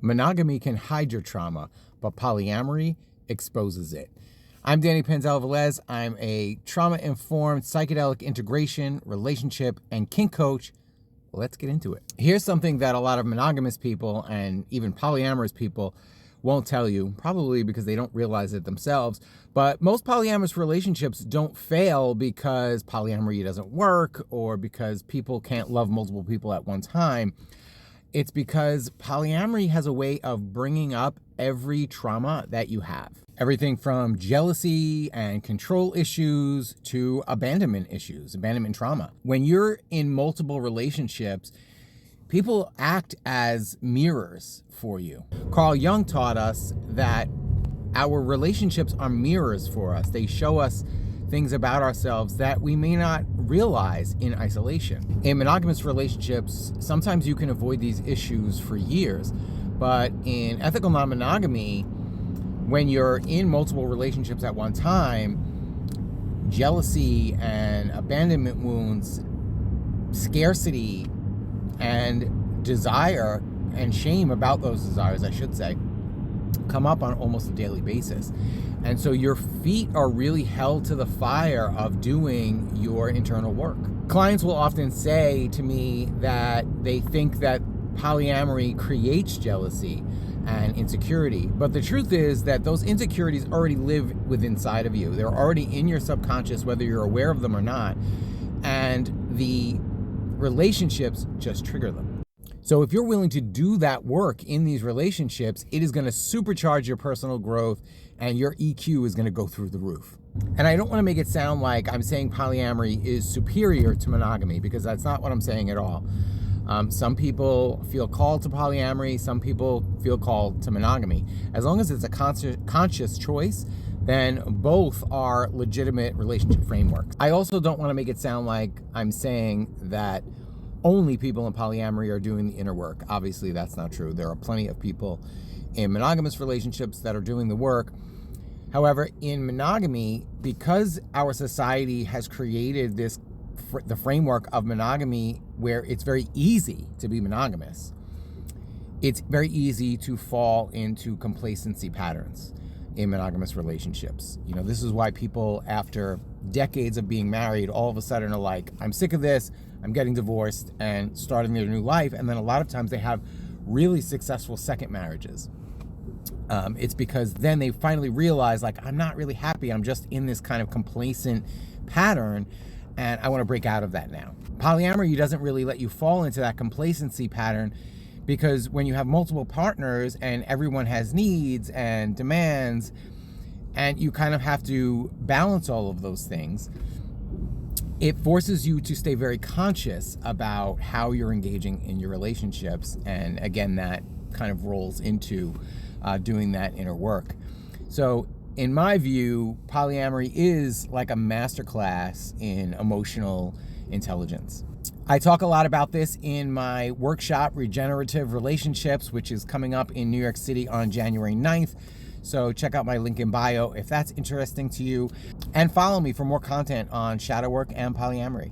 Monogamy can hide your trauma, but polyamory exposes it. I'm Danny Panzel-Velez. I'm a trauma-informed psychedelic integration, relationship, and kink coach. Let's get into it. Here's something that a lot of monogamous people and even polyamorous people won't tell you, probably because they don't realize it themselves. But most polyamorous relationships don't fail because polyamory doesn't work or because people can't love multiple people at one time. It's because polyamory has a way of bringing up every trauma that you have. Everything from jealousy and control issues to abandonment issues, abandonment trauma. When you're in multiple relationships, people act as mirrors for you. Carl Jung taught us that our relationships are mirrors for us. They show us things about ourselves that we may not realize in isolation. In monogamous relationships, sometimes you can avoid these issues for years, but in ethical non-monogamy, when you're in multiple relationships at one time, jealousy and abandonment wounds, scarcity and desire and shame about those desires, I should say, come up on almost a daily basis. And so your feet are really held to the fire of doing your internal work. Clients will often say to me that they think that polyamory creates jealousy and insecurity. But the truth is that those insecurities already live within inside of you. They're already in your subconscious, whether you're aware of them or not. And the relationships just trigger them. So if you're willing to do that work in these relationships, it is going to supercharge your personal growth and your EQ is going to go through the roof. And I don't want to make it sound like I'm saying polyamory is superior to monogamy, because that's not what I'm saying at all. Some people feel called to polyamory, some people feel called to monogamy. As long as it's a conscious choice, then both are legitimate relationship frameworks. I also don't want to make it sound like I'm saying that only people in polyamory are doing the inner work. Obviously, that's not true. There are plenty of people in monogamous relationships that are doing the work. However, in monogamy, because our society has created the framework of monogamy where it's very easy to be monogamous, it's very easy to fall into complacency patterns in monogamous relationships. You know, this is why people, after decades of being married, all of a sudden are like, I'm sick of this, I'm getting divorced, and starting their new life. And then a lot of times they have really successful second marriages. It's because then they finally realize, like, I'm not really happy, I'm just in this kind of complacent pattern, and I want to break out of that now. Polyamory doesn't really let you fall into that complacency pattern, because when you have multiple partners and everyone has needs and demands, and you kind of have to balance all of those things, it forces you to stay very conscious about how you're engaging in your relationships. And again, that kind of rolls into doing that inner work. So in my view, polyamory is like a masterclass in emotional intelligence. I talk a lot about this in my workshop, Regenerative Relationships, which is coming up in New York City on January 9th. So check out my link in bio if that's interesting to you. And follow me for more content on shadow work and polyamory.